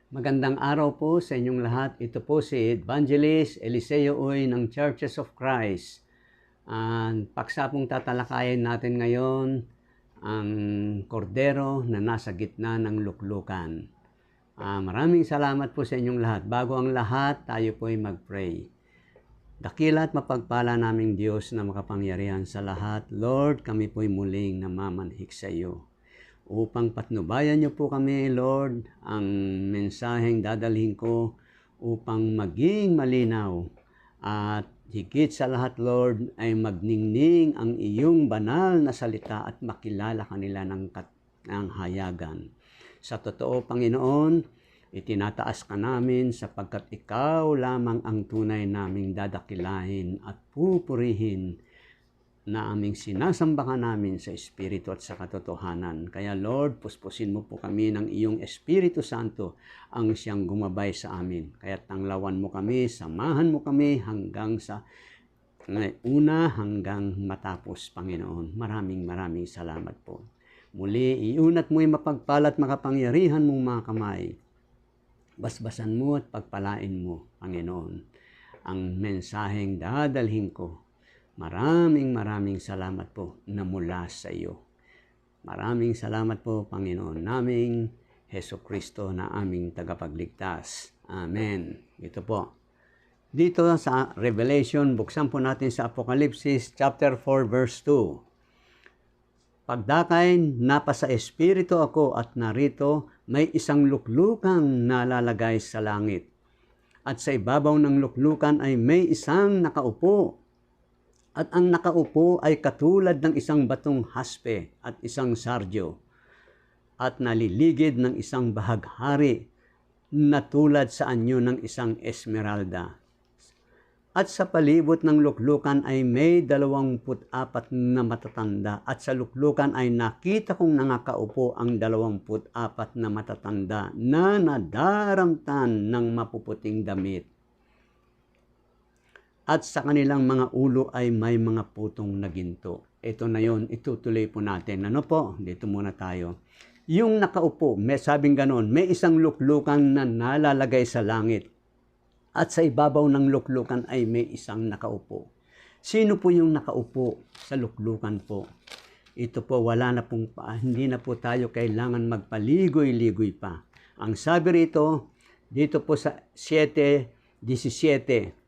Magandang araw po sa inyong lahat. Ito po si Evangelist Eliseo Uy ng Churches of Christ. Paksa pong tatalakayin natin ngayon ang kordero na nasa gitna ng luklukan. Maraming salamat po sa inyong lahat. Bago ang lahat, tayo po ay mag-pray. Dakila at mapagpala naming Diyos na makapangyarihan sa lahat. Lord, kami po'y muling namamanhik sa iyo. Upang patnubayan niyo po kami, Lord, ang mensaheng dadalhin ko upang maging malinaw. At higit sa lahat, Lord, ay magningning ang iyong banal na salita at makilala kanila ng hayagan. Sa totoo, Panginoon, itinataas ka namin sapagkat ikaw lamang ang tunay naming dadakilahin at pupurihin na aming sinasambahan namin sa Espiritu at sa katotohanan. Kaya Lord, puspusin mo po kami ng iyong Espiritu Santo ang siyang gumabay sa amin. Kaya tanglawan mo kami, samahan mo kami hanggang sa una hanggang matapos, Panginoon. Maraming salamat po. Muli, iunat mo yung mapagpalat makapangyarihan mong mga kamay. Basbasan mo at pagpalain mo, Panginoon, ang mensaheng dadalhin ko. Maraming salamat po na mula sa iyo. Maraming salamat po, Panginoon naming Hesukristo na aming tagapagligtas. Amen. Ito po. Dito sa Revelation, buksan po natin sa Apokalipsis chapter 4 verse 2. Pagdakay, napasa espiritu ako at narito may isang luklukang nalalagay sa langit. At sa ibabaw ng luklukan ay may isang nakaupo. At ang nakaupo ay katulad ng isang batong haspe at isang sardyo at naliligid ng isang bahaghari na tulad sa anyo ng isang esmeralda. At sa palibot ng luklukan ay may 24 na matatanda at sa luklukan ay nakita kong nakaupo ang 24 na matatanda na nadaramtan ng mapuputing damit. At sa kanilang mga ulo ay may mga putong na ginto. Ito na yon, itutuloy po natin. Ano po? Dito muna tayo. Yung nakaupo, may sabing ganon, may isang luklukan na nalalagay sa langit. At sa ibabaw ng luklukan ay may isang nakaupo. Sino po yung nakaupo sa luklukan po? Ito po, wala na pong hindi na po tayo kailangan magpaligoy-ligoy pa. Ang sabi rito, dito po sa 7:17,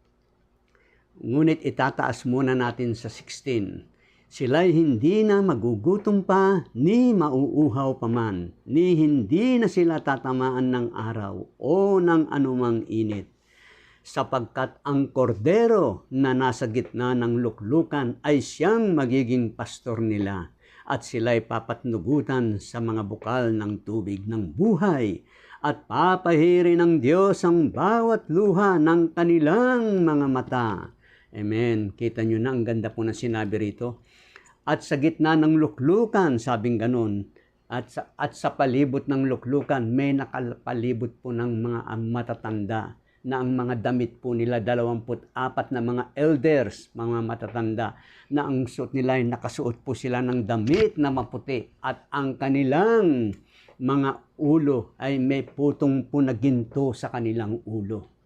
ngunit itataas muna natin sa 16. Sila'y hindi na magugutom pa, ni mauuhaw pa man, ni hindi na sila tatamaan ng araw o ng anumang init. Sapagkat ang kordero na nasa gitna ng luklukan ay siyang magiging pastor nila, at sila'y papatnugutan sa mga bukal ng tubig ng buhay, at papahiri ng Diyos ang bawat luha ng kanilang mga mata. Amen. Kita nyo na, ang ganda po na sinabi rito. At sa gitna ng luklukan, sabing ganon, at sa palibot ng luklukan, may nakapalibot po ng mga matatanda na ang mga damit po nila 24 na mga elders, mga matatanda, na ang suot nila ay nakasuot po sila ng damit na maputi at ang kanilang mga ulo ay may putong po na ginto sa kanilang ulo.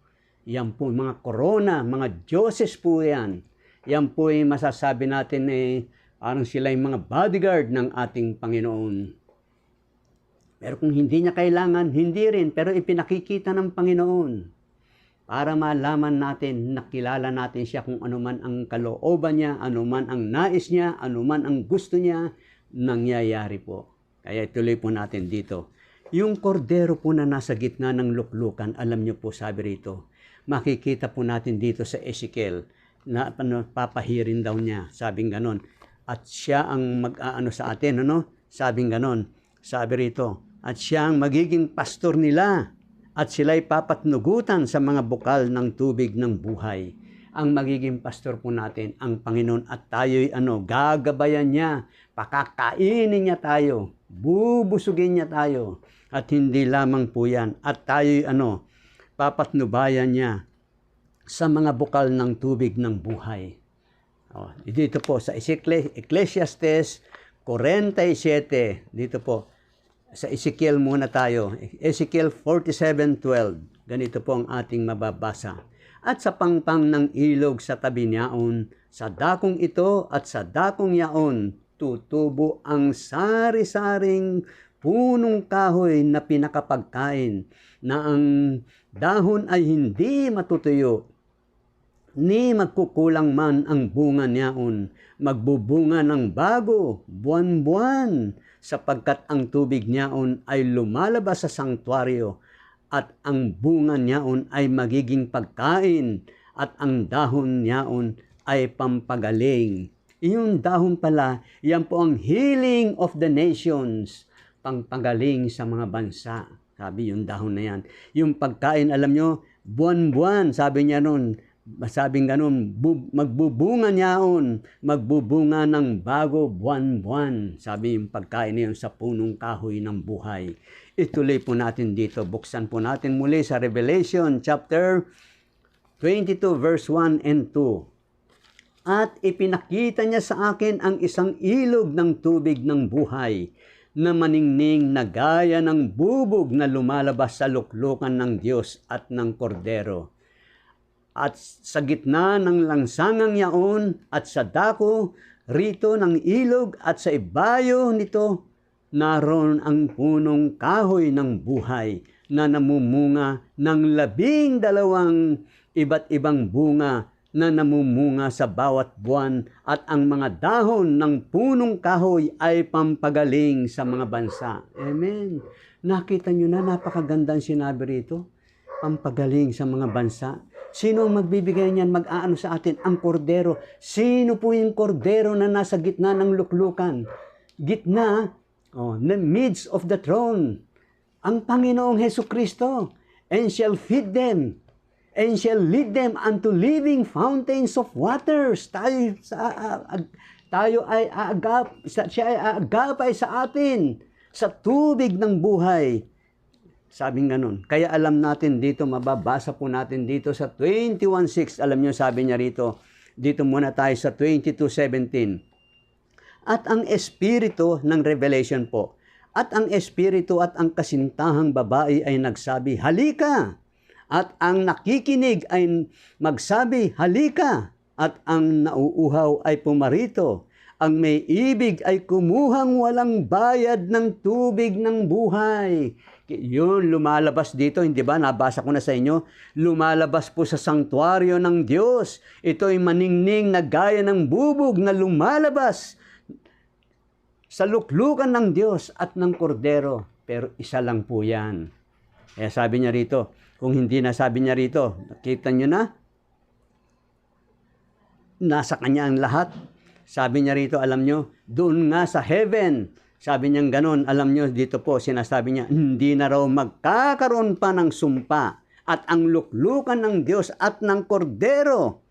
Yan po mga korona, mga dioses po yan. Yan po ay masasabi natin parang sila yung mga bodyguard ng ating Panginoon. Pero kung hindi niya kailangan, hindi rin. Pero ipinakikita ng Panginoon para malaman natin, nakilala natin siya kung anuman ang kalooban niya, anuman ang nais niya, anuman ang gusto niya, nangyayari po. Kaya ituloy po natin dito. Yung kordero po na nasa gitna ng luklukan, alam niyo po sabi rito, makikita po natin dito sa Ezekiel na papahirin daw niya, sabing ganon. At siya ang mag-aano sa atin, sabing ganon. Sabi rito, at siya ang magiging pastor nila at sila'y papatnugutan sa mga bukal ng tubig ng buhay. Ang magiging pastor po natin, ang Panginoon, at tayo'y gagabayan niya, pakakainin niya tayo, bubusugin niya tayo, at hindi lamang po yan, at tayo'y papatnubayan niya sa mga bukal ng tubig ng buhay. Dito po sa Ecclesiastes 47, dito po, Sa Ezekiel muna tayo. Ezekiel 47:12. Ganito po ang ating mababasa. At sa pangpang ng ilog sa tabi niyaon, sa dakong ito at sa dakong yaon, tutubo ang sari-saring punong kahoy na pinakapagkain, na ang dahon ay hindi matutuyo, ni magkukulang man ang bunga niyaon, magbubunga ng bago, buwan-buwan, sapagkat ang tubig niyaon ay lumalabas sa sanktuaryo, at ang bunga niyaon ay magiging pagkain, at ang dahon niyaon ay pampagaling. Yung dahon pala, yan po ang healing of the nations, pampagaling sa mga bansa. Sabi yung dahon na yan. Yung pagkain, alam nyo, buwan-buwan, sabi niya nun, sabing ganun, magbubunga niyaon, magbubunga ng bago buwan-buwan. Sabi yung pagkain niyon sa punong kahoy ng buhay. Ituloy po natin dito. Buksan po natin muli sa Revelation chapter 22 verse 1 and 2. At ipinakita niya sa akin ang isang ilog ng tubig ng buhay, na maningning na gaya ng bubog na lumalabas sa luklukan ng Diyos at ng Kordero. At sa gitna ng langsangang yaon at sa dako rito ng ilog at sa ibayo nito, naroon ang punong kahoy ng buhay na namumunga ng 12 iba't ibang bunga na namumunga sa bawat buwan, at ang mga dahon ng punong kahoy ay pampagaling sa mga bansa. Amen. Nakita nyo na, napakaganda ang sinabi rito. Pampagaling sa mga bansa. Sino ang magbibigay niyan, mag-aano sa atin? Ang kordero. Sino po yung kordero na nasa gitna ng luklukan? Gitna, the midst of the throne. Ang Panginoong Hesukristo. And shall feed them, and shall lead them unto living fountains of waters. Tayo ay siya ay aagapay sa atin sa tubig ng buhay. Sabing ganun. Kaya alam natin dito, mababasa po natin dito sa 21:6. Alam nyo, sabi niya rito, dito muna tayo sa 22:17. At ang espiritu ng revelation po, at ang espiritu at ang kasintahang babae ay nagsabi, halika! At ang nakikinig ay magsabi, halika! At ang nauuhaw ay pumarito. Ang may ibig ay kumuhang walang bayad ng tubig ng buhay. Yun, lumalabas dito, hindi ba? Nabasa ko na sa inyo. Lumalabas po sa sanktuaryo ng Diyos. Ito ay maningning na gaya ng bubog na lumalabas sa luklukan ng Diyos at ng Kordero. Pero isa lang po yan. Kaya sabi niya rito, kung hindi na sabi niya rito, nakita niyo na? Nasa kanya ang lahat. Sabi niya rito, alam niyo, doon nga sa heaven. Sabi niya ganon, alam niyo, dito po, sinasabi niya, hindi na raw magkakaroon pa ng sumpa. At ang luklukan ng Diyos at ng Kordero,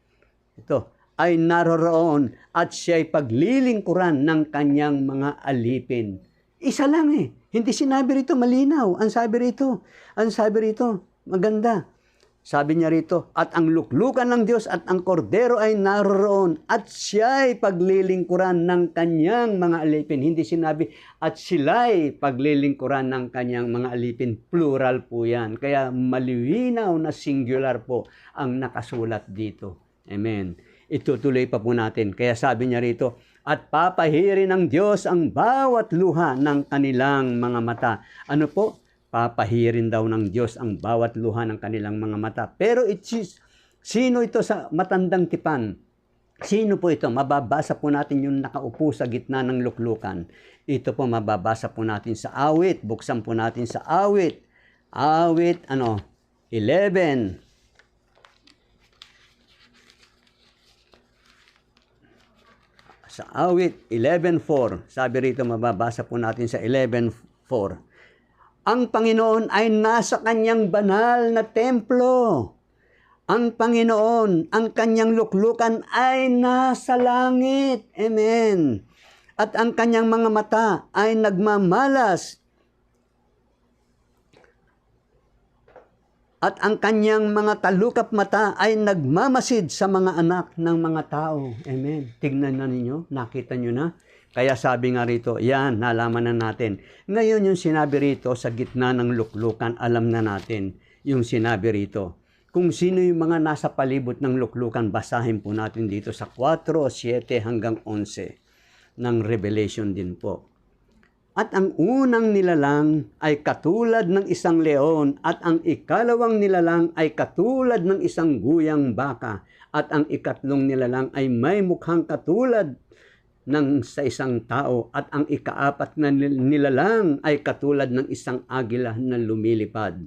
ito, ay naroroon at siya'y paglilingkuran ng kanyang mga alipin. Isa lang eh. Hindi sinabi rito malinaw. Ang sabi rito, maganda. Sabi niya rito, at ang luklukan ng Diyos at ang Kordero ay naroroon at siya'y paglilingkuran ng kanyang mga alipin. Hindi sinabi, at sila'y paglilingkuran ng kanyang mga alipin. Plural po yan. Kaya malinaw na singular po ang nakasulat dito. Amen. Itutuloy pa po natin. Kaya sabi niya rito, at papahirin ng Diyos ang bawat luha ng kanilang mga mata. Ano po? Papahirin daw ng Diyos ang bawat luha ng kanilang mga mata. Pero sino ito sa matandang tipan? Sino po ito? Mababasa po natin yung nakaupo sa gitna ng luklukan. Ito po mababasa po natin sa awit. Buksan po natin sa awit. Awit, 11. Sa awit 11:4. Sabi rito, mababasa po natin sa 11:4. Ang Panginoon ay nasa kanyang banal na templo. Ang Panginoon, ang kanyang luklukan ay nasa langit. Amen. At ang kanyang mga mata ay nagmamalas. At ang kanyang mga talukap mata ay nagmamasid sa mga anak ng mga tao. Amen. Tignan na ninyo, nakita nyo na. Kaya sabi nga rito, yan, nalaman na natin. Ngayon yung sinabi rito sa gitna ng luklukan, alam na natin yung sinabi rito. Kung sino yung mga nasa palibot ng luklukan, basahin po natin dito sa 4:7 hanggang 11 ng Revelation din po. At ang unang nilalang ay katulad ng isang leon, at ang ikalawang nilalang ay katulad ng isang guyang baka, at ang ikatlong nilalang ay may mukhang katulad ng sa isang tao, at ang ikaapat na nilalang ay katulad ng isang agila na lumilipad.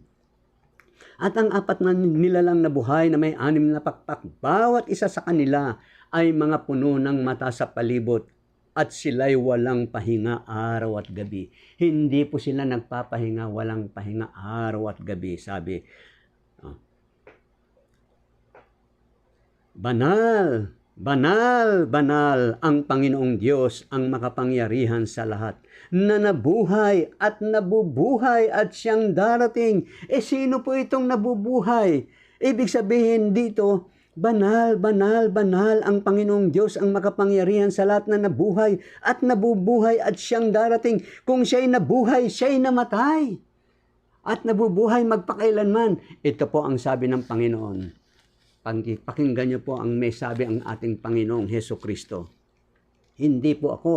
At ang apat na nilalang na buhay na may 6 na pakpak, bawat isa sa kanila ay mga puno ng mata sa palibot, at sila'y walang pahinga araw at gabi. Hindi po sila nagpapahinga, walang pahinga araw at gabi, sabi. Banal, banal, banal ang Panginoong Diyos, ang makapangyarihan sa lahat, na nabuhay at nabubuhay at siyang darating. Sino po itong nabubuhay? Ibig sabihin dito, banal, banal, banal ang Panginoong Diyos, ang makapangyarihan sa lahat, na nabuhay at nabubuhay at siyang darating. Kung siya'y nabuhay, siya'y namatay at nabubuhay magpakailanman. Ito po ang sabi ng Panginoon. Pakinggan niyo po ang may sabi ang ating Panginoong Hesukristo. Hindi po ako,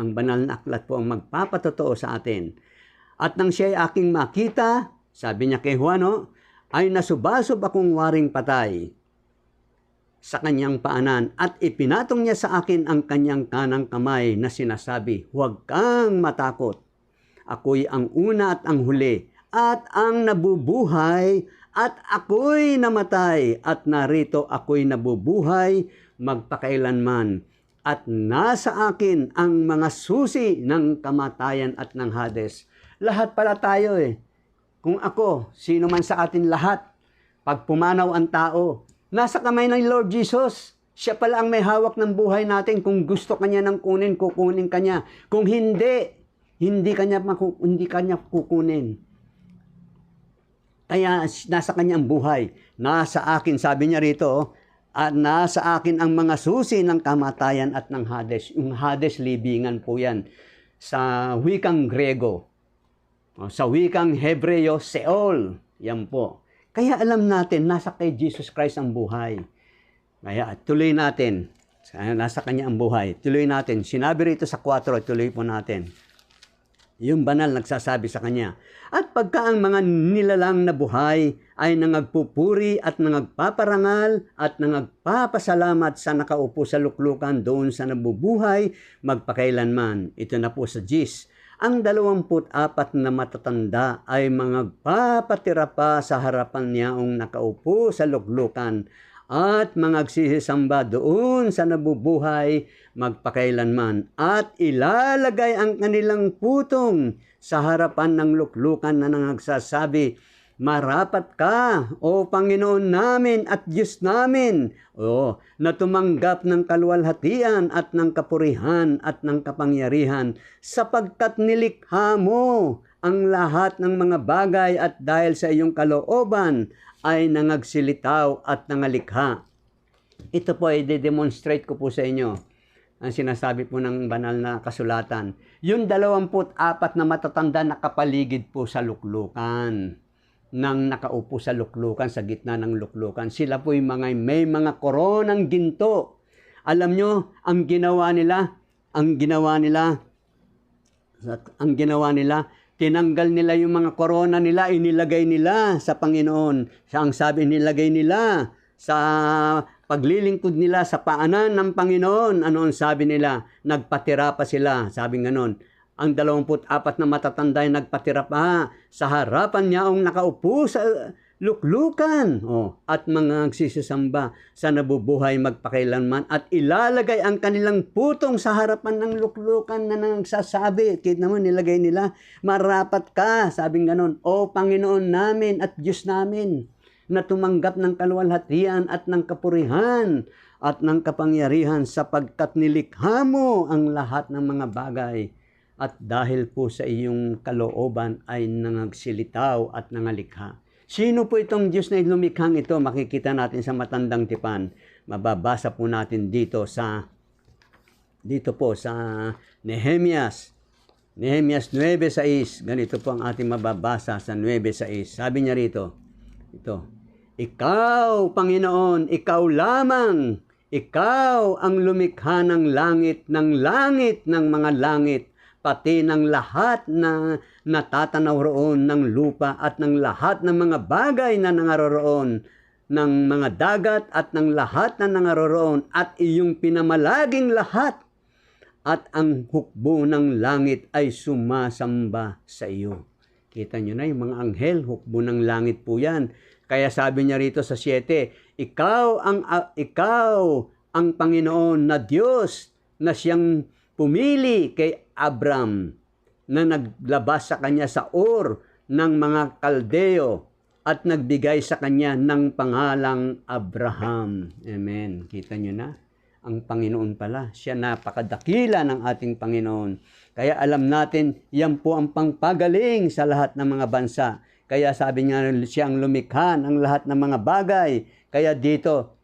ang banal na aklat po ang magpapatotoo sa atin. At nang siya'y aking makita, sabi niya kay Juan, ay nasubasob akong waring patay sa kanyang paanan, at ipinatong niya sa akin ang kanyang kanang kamay na sinasabi, huwag kang matakot. Ako'y ang una at ang huli, at ang nabubuhay, at ako'y namatay, at narito ako'y nabubuhay magpakailanman, at nasa akin ang mga susi ng kamatayan at ng Hades. Lahat pala tayo Kung ako, sino man sa atin lahat, pag pumanaw ang tao, nasa kamay ng Lord Jesus. Siya pala ang may hawak ng buhay natin. Kung gusto kanya ng kunin, kukunin kanya. Kung hindi kanya kukunin. Kaya nasa kanya ang buhay. Nasa akin, sabi niya rito, at nasa akin ang mga susi ng kamatayan at ng Hades. Yung Hades, libingan po yan. Sa wikang Grego. Sa wikang Hebreo, Sheol. Yan po. Kaya alam natin, nasa kay Jesus Christ ang buhay. Kaya tuloy natin. Nasa kanya ang buhay. Tuloy natin. Sinabi rito sa 4, tuloy po natin. Yung banal nagsasabi sa kanya, at pagka ang mga nilalang na buhay ay nangagpupuri at nangagpaparangal at nangagpapasalamat sa nakaupo sa luklukan doon sa nabubuhay magpakailanman. Ito na po sa 10. Ang 24 na matatanda ay mangagpapatira pa sa harapan niyaong nakaupo sa luklukan at mangagsisamba doon sa nabubuhay magpakailanman, at ilalagay ang kanilang putong sa harapan ng luklukan na nangagsasabi, marapat ka, O Panginoon namin at Diyos namin, na tumanggap ng kaluwalhatian at ng kapurihan at ng kapangyarihan, sapagkat nilikha mo ang lahat ng mga bagay, at dahil sa iyong kalooban ay nangagsilitaw at nangalikha. Ito po ay de-demonstrate ko po sa inyo ang sinasabi po ng banal na kasulatan. Yung 24 na matatanda nakapaligid po sa luklukan, nang nakaupo sa luklukan, sa gitna ng luklukan. Sila po yung may mga koronang ginto. Alam nyo, ang ginawa nila, tinanggal nila yung mga korona nila, inilagay nila sa Panginoon. Ang sabi, nilagay nila sa paglilingkod nila sa paanan ng Panginoon. Ano ang sabi nila? Nagpatira pa sila. Sabi ganon. Ang 24 na matatanda ay nagpatira pa sa harapan niyaong nakaupo sa luklukan. At mga nagsisisamba sa nabubuhay magpakailanman, at ilalagay ang kanilang putong sa harapan ng luklukan na nagsasabi. Kita mo, nilagay nila, marapat ka, sabing ganon, O Panginoon namin at Diyos namin, na tumanggap ng kaluwalhatian at ng kapurihan at ng kapangyarihan, sapagkat nilikha mo ang lahat ng mga bagay, at dahil po sa iyong kalooban ay nangagsilitaw at nangalikha. Sino po itong Diyos na lumikhang ito? Makikita natin sa Matandang Tipan. Mababasa po natin dito sa Dito po sa Nehemias 9:6, ganito po ang ating mababasa sa 9:6. Sabi niya rito, ito, Ikaw, Panginoon, Ikaw lamang, Ikaw ang lumikha ng langit ng mga langit, pati ng lahat na natatanaw roon ng lupa at ng lahat ng mga bagay na nangaroroon, ng mga dagat at ng lahat na nangaroroon, at iyong pinamalaging lahat, at ang hukbo ng langit ay sumasamba sa iyo. Kita nyo na yung mga anghel, hukbo ng langit po yan. Kaya sabi niya rito sa 7, Ikaw ang Panginoon na Diyos na siyang pumili kay Abram, na naglabas sa kanya sa Ur ng mga Kaldeo at nagbigay sa kanya ng pangalang Abraham. Amen. Kita nyo na? Ang Panginoon pala. Siya napakadakila ng ating Panginoon. Kaya alam natin, yan po ang pangpagaling sa lahat ng mga bansa. Kaya sabi niya, siya ang lumikha ng lahat ng mga bagay. Kaya dito,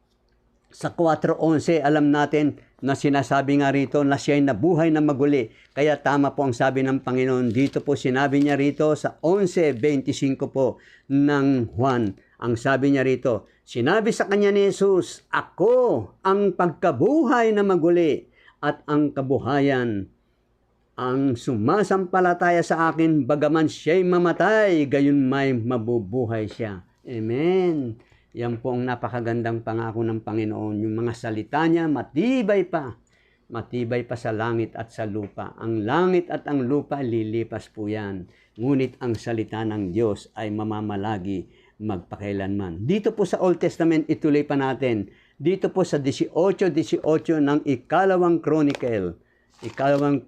sa 4:11, alam natin na sinasabi nga rito na siya ay nabuhay na maguli. Kaya tama po ang sabi ng Panginoon. Dito po sinabi niya rito sa 11:25 po ng Juan. Ang sabi niya rito, sinabi sa kanya ni Jesus, Ako ang pagkabuhay na maguli at ang kabuhayan. Ang sumasampalataya sa akin, bagaman siya'y mamatay, gayon may mabubuhay siya. Amen. Yan po ang napakagandang pangako ng Panginoon. Yung mga salita niya, matibay pa sa langit at sa lupa. Ang langit at ang lupa, lilipas po yan. Ngunit ang salita ng Diyos ay mamamalagi magpakailanman. Dito po sa Old Testament, ituloy pa natin. Dito po sa 18:18 ng ikalawang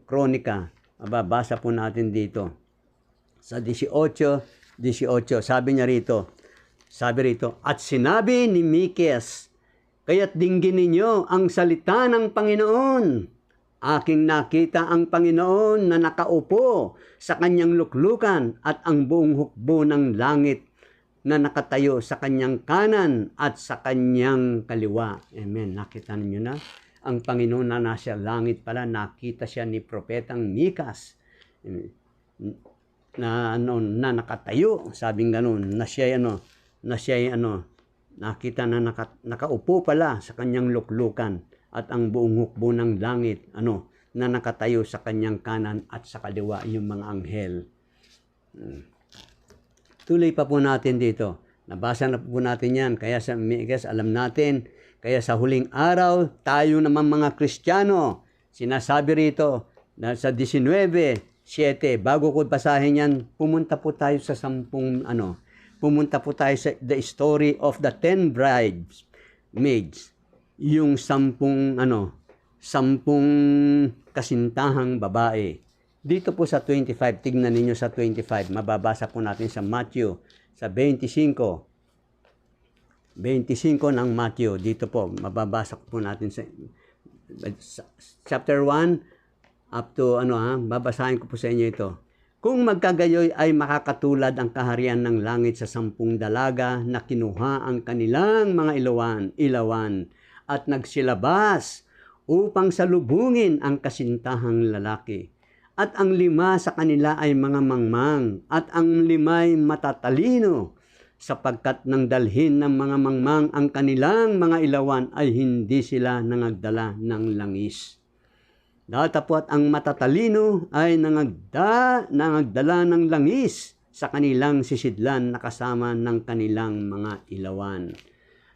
kronika. Mababasa po natin dito. Sa 18:18, sabi rito, At sinabi ni Mikes, Kaya't dinggin ninyo ang salita ng Panginoon. Aking nakita ang Panginoon na nakaupo sa kanyang luklukan at ang buong hukbo ng langit na nakatayo sa kanyang kanan at sa kanyang kaliwa. Amen. Nakita niyo na? Ang Panginoon na nasa langit pala, nakita siya ni Propetang Mikas na nakatayo, sabing ganun, nakita na nakaupo pala sa kanyang luklukan at ang buong hukbo ng langit, na nakatayo sa kanyang kanan at sa kaliwa, yung mga anghel. Tuloy pa po natin dito. Nabasa na po natin yan. Kaya sa Mikas, alam natin. Kaya sa huling araw, tayo naman mga Kristiyano, sinasabi rito, na sa 19:7, bago ko basahin yan, pumunta po tayo sa 10, pumunta po tayo sa the story of the 10 bridesmaids. Yung 10 kasintahang babae. Dito po sa 25, tignan ninyo sa 25, mababasa po natin sa Matthew, sa 25 ng Matthew. Dito po, mababasa po natin sa chapter 1 up to babasahin ko po sa inyo ito. Kung magkagayoy ay makakatulad ang kaharian ng langit sa 10 dalaga na kinuha ang kanilang mga ilawan at nagsilabas upang salubungin ang kasintahang lalaki. At ang 5 sa kanila ay mga mangmang, at ang 5 matatalino, sapagkat nang dalhin ng mga mangmang ang kanilang mga ilawan ay hindi sila nangagdala ng langis. Datapwat ang matatalino ay nangagdala ng langis sa kanilang sisidlan na kasama ng kanilang mga ilawan.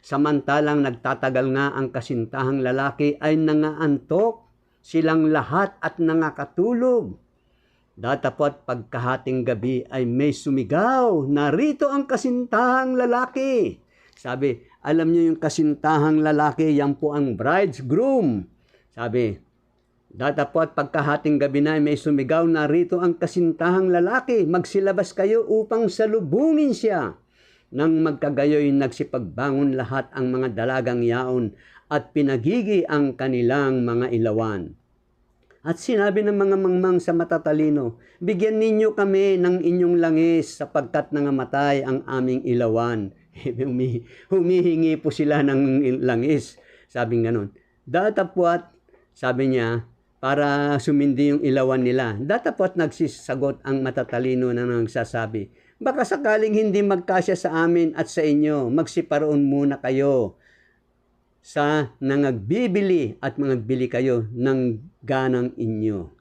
Samantalang nagtatagal nga ang kasintahang lalaki ay nangaantok silang lahat at nangakatulog. Datapwat pagkahating gabi ay may sumigaw, narito ang kasintahang lalaki. Sabi, alam niyo yung kasintahang lalaki, yan po ang bridegroom. Sabi, datapwat pagkahating gabi na may sumigaw, narito ang kasintahang lalaki. Magsilabas kayo upang salubungin siya. Nang magkagayoy nagsipagbangon lahat ang mga dalagang yaon at pinagigi ang kanilang mga ilawan. At sinabi ng mga mangmang sa matatalino, bigyan ninyo kami ng inyong langis sapagkat nangamatay ang aming ilawan. Humihingi po sila ng langis. Sabing ganun. Datapwat, sabi niya, para sumindi yung ilawan nila. Datapot nagsisagot ang matatalino na nagsasabi, baka sakaling hindi magkasya sa amin at sa inyo, magsiparoon muna kayo sa nangagbibili at mangagbili kayo ng ganang inyo.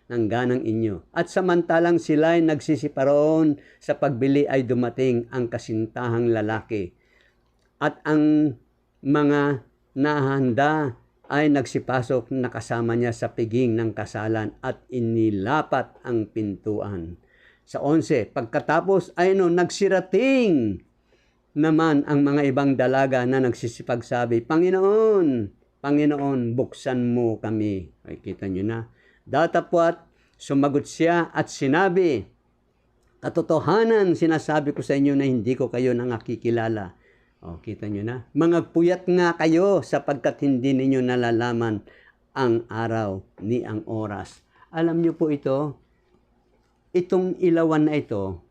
Ng ganang inyo. At samantalang sila'y nagsisiparoon sa pagbili ay dumating ang kasintahang lalaki. At ang mga nahanda ay nagsipasok na kasama niya sa piging ng kasalan at inilapat ang pintuan. Sa 11, pagkatapos ay nagsirating naman ang mga ibang dalaga na nagsisipagsabi, Panginoon, Panginoon, buksan mo kami. Ay, kita nyo na. Datapwat, sumagot siya at sinabi, katotohanan, sinasabi ko sa inyo na hindi ko kayo nakikilala. O, kita nyo na. Mangagpuyat nga kayo sapagkat hindi ninyo nalalaman ang araw ni ang oras. Alam nyo po ito, itong ilawan na ito,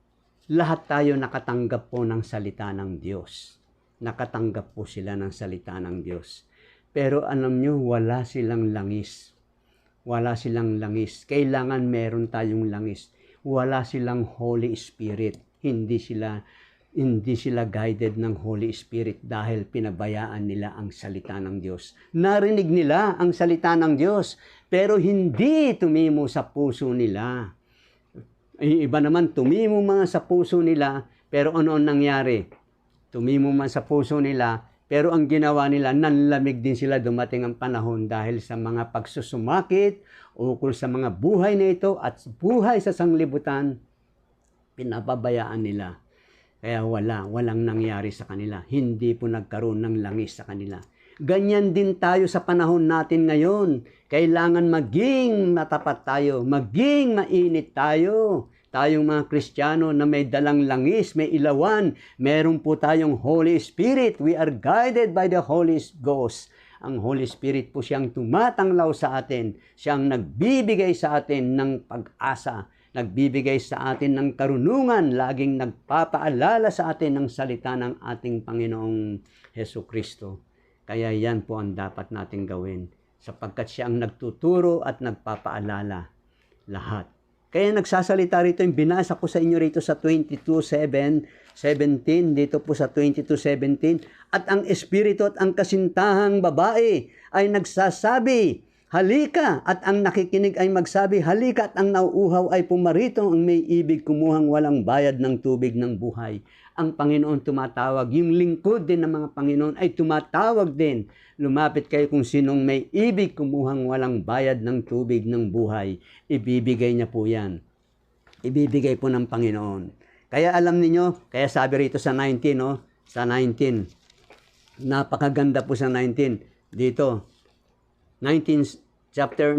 lahat tayo nakatanggap po ng salita ng Diyos. Nakatanggap po sila ng salita ng Diyos. Pero alam nyo, wala silang langis. Wala silang langis. Kailangan meron tayong langis. Wala silang Holy Spirit. Hindi sila guided ng Holy Spirit dahil pinabayaan nila ang salita ng Diyos. Narinig nila ang salita ng Diyos, pero hindi tumimo sa puso nila. Iba naman, tumimo man sa puso nila, pero ano nangyari? Tumimo man sa puso nila, pero ang ginawa nila, nanlamig din sila dumating ang panahon dahil sa mga pagsusumakit, ukol sa mga buhay na ito at buhay sa sanglibutan, pinapabayaan nila. Kaya walang nangyari sa kanila. Hindi po nagkaroon ng langis sa kanila. Ganyan din tayo sa panahon natin ngayon. Kailangan maging matapat tayo, maging mainit tayo. Tayong mga Kristiyano na may dalang langis, may ilawan, meron po tayong Holy Spirit. We are guided by the Holy Ghost. Ang Holy Spirit po siyang tumatanglaw sa atin. Siyang nagbibigay sa atin ng pag-asa. Nagbibigay sa atin ng karunungan, laging nagpapaalala sa atin ng salita ng ating Panginoong Hesukristo. Kaya yan po ang dapat natin gawin, sapagkat siya ang nagtuturo at nagpapaalala lahat. Kaya nagsasalita rito, yung binasa ko sa inyo rito sa 22:17, dito po sa 22:17, at ang Espiritu at ang kasintahang babae ay nagsasabi, halika, at ang nakikinig ay magsabi, halika, at ang nauuhaw ay pumarito, ang may ibig kumuhang walang bayad ng tubig ng buhay. Ang Panginoon tumatawag, yung lingkod din ng mga Panginoon ay tumatawag din. Lumapit kayo kung sinong may ibig kumuhang walang bayad ng tubig ng buhay. Ibibigay niya po yan. Ibibigay po ng Panginoon. Kaya alam niyo, kaya sabi rito sa 19, sa 19, napakaganda po sa 19, dito, 19 chapter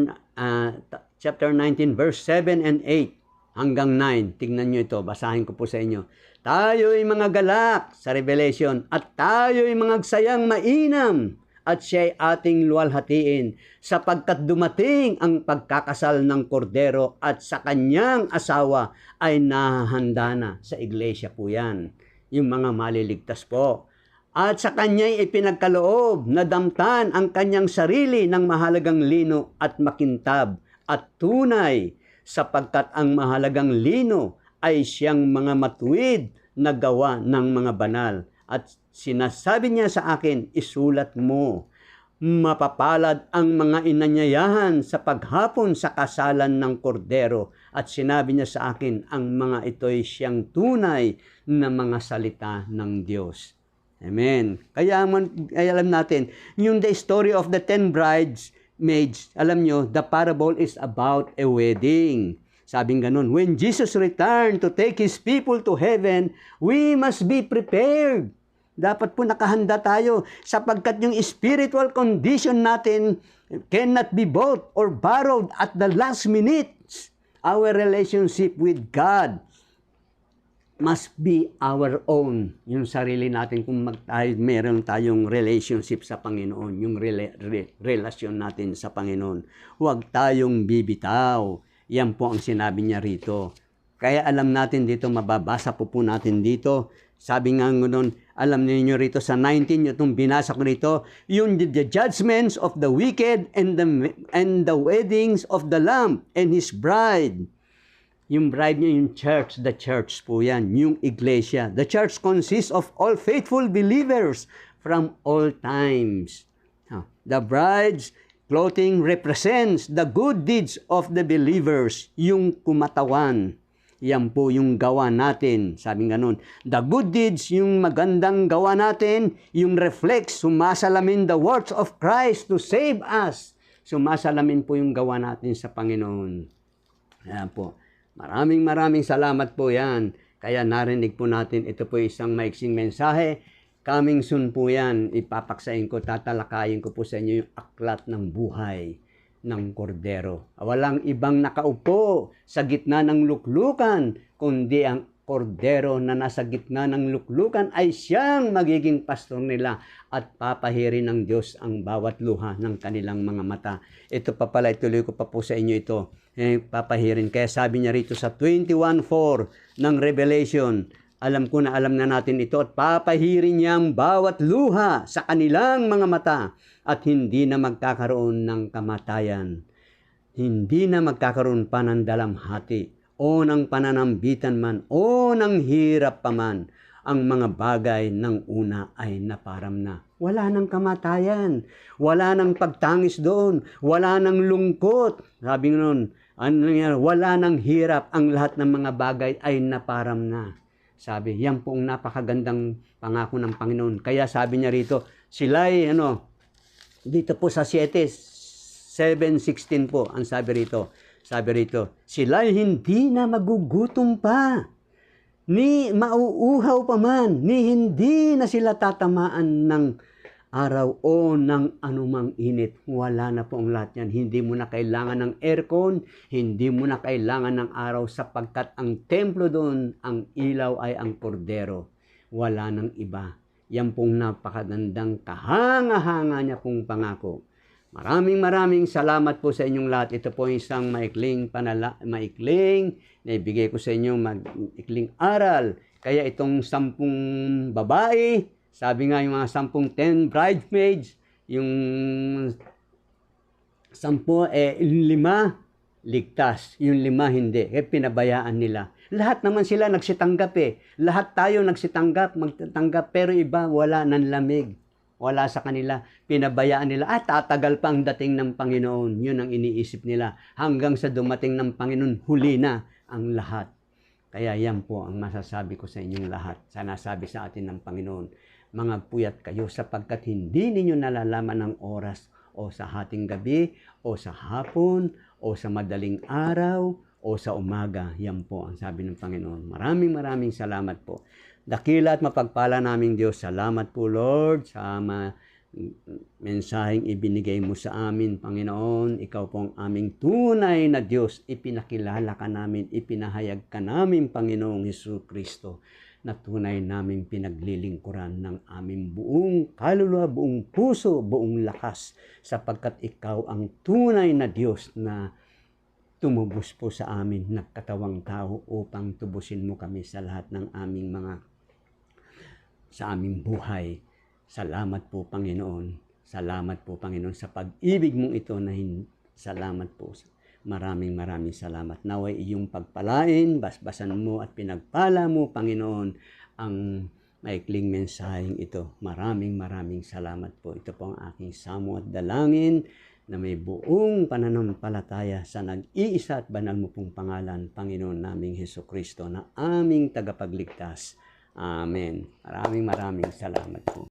19 verse 7 and 8 hanggang 9. Tingnan nyo ito, basahin ko po sa inyo. Tayo'y mga galak sa Revelation at tayo'y mga sayang mainam at siya'y ating luwalhatiin sapagkat dumating ang pagkakasal ng kordero at sa kanyang asawa ay nahahanda na. Sa iglesia po yan. Yung mga maliligtas po. At sa kanya'y ipinagkaloob na damtan ang kanyang sarili ng mahalagang lino at makintab at tunay, sapagkat ang mahalagang lino ay siyang mga matuwid na gawa ng mga banal. At sinasabi niya sa akin, isulat mo, mapapalad ang mga inanyayahan sa paghapon sa kasalan ng kordero. At sinabi niya sa akin, ang mga ito'y siyang tunay na mga salita ng Diyos. Amen. Kaya alam natin, yung the story of the 10 bridesmaids, alam nyo, the parable is about a wedding. Sabing ganun, when Jesus returned to take His people to heaven, we must be prepared. Dapat po nakahanda tayo sapagkat yung spiritual condition natin cannot be bought or borrowed at the last minute. Our relationship with God must be our own. Yung sarili natin, kung meron tayong relationship sa Panginoon, yung relasyon natin sa Panginoon. Huwag tayong bibitaw. Yan po ang sinabi niya rito. Kaya alam natin dito, mababasa po natin dito, sabi nga nun, Alam niyo rito sa 19, itong binasa ko rito, yung the judgments of the wicked and the weddings of the Lamb and His bride. Yung bride niya, yung church, the church po yan, yung iglesia. The church consists of all faithful believers from all times. The bride's clothing represents the good deeds of the believers, yung kumatawan. Yan po yung gawa natin. Sabi ganun, the good deeds, yung magandang gawa natin, yung reflects, sumasalamin the works of Christ to save us. Sumasalamin po yung gawa natin sa Panginoon. Yan po. Maraming salamat po yan. Kaya narinig po natin, ito po isang maiksing mensahe. Coming soon po yan. Ipapaksain ko, tatalakayin ko po sa inyo yung aklat ng buhay ng kordero. Walang ibang nakaupo sa gitna ng luklukan, kundi ang kordero na nasa gitna ng luklukan ay siyang magiging pastor nila at papahirin ng Diyos ang bawat luha ng kanilang mga mata. Ito pa pala, ituloy ko pa po sa inyo ito. Papahirin. Kaya sabi niya rito sa 21:4 ng Revelation, alam na natin ito at papahirin niya ang bawat luha sa kanilang mga mata at hindi na magkakaroon ng kamatayan. Hindi na magkakaroon pa ng dalamhati o ng pananambitan man o ng hirap pa man. Ang mga bagay ng una ay naparam na. Wala nang kamatayan. Wala nang pagtangis doon. Wala nang lungkot. Sabi nun, wala nang hirap. Ang lahat ng mga bagay ay naparam na. Sabi, yan po ang napakagandang pangako ng Panginoon. Kaya sabi niya rito, sila'y, dito po sa 7:16 po, ang sabi rito, sila'y hindi na magugutom pa, ni mauuhaw pa man, ni hindi na sila tatamaan ng araw o ng anumang init. Wala na po ang lahat yan. Hindi mo na kailangan ng aircon, hindi mo na kailangan ng araw sapagkat ang templo doon, ang ilaw ay ang kordero. Wala nang iba. Yan pong napakagandang kahanga-hanga niya pong pangako. Maraming salamat po sa inyong lahat. Ito po isang maikling na ibigay ko sa inyo maikling aral. Kaya itong 10 babae, sabi nga yung mga 10 bridesmaids, yung 5 ligtas, yung 5 hindi. Pinabayaan nila. Lahat naman sila nagsitanggap Lahat tayo magtatanggap, pero iba wala ng lamig. Wala sa kanila. Pinabayaan nila. Tatagal pa ang dating ng Panginoon. Yun ang iniisip nila. Hanggang sa dumating ng Panginoon, huli na ang lahat. Kaya yan po ang masasabi ko sa inyong lahat. Sanasabi sa atin ng Panginoon, mga puyat kayo sapagkat hindi ninyo nalalaman ang oras o sa hating gabi o sa hapon o sa madaling araw o sa umaga. Yan po ang sabi ng Panginoon. Maraming salamat po. Dakila at mapagpala naming Diyos. Salamat po, Lord, sa mensaheng ibinigay mo sa amin, Panginoon. Ikaw po ang aming tunay na Diyos. Ipinakilala ka namin, ipinahayag ka namin, Panginoong Jesucristo, na tunay namin pinaglilingkuran ng aming buong kaluluwa, buong puso, buong lakas, sapagkat ikaw ang tunay na Diyos na tumubos po sa amin, nagkatawang tao upang tubusin mo kami sa lahat ng aming sa aming buhay. Salamat po, Panginoon. Salamat po, Panginoon, sa pag-ibig mong ito na salamat po. Maraming salamat. Naway iyong pagpalain, basbasan mo at pinagpala mo, Panginoon, ang maikling mensaheng ito. Maraming salamat po. Ito po ang aking samo at dalangin na may buong pananampalataya sa nag-iisa at banal mo pong pangalan, Panginoon naming Jesucristo, na aming tagapagligtas. Amen. Maraming salamat po.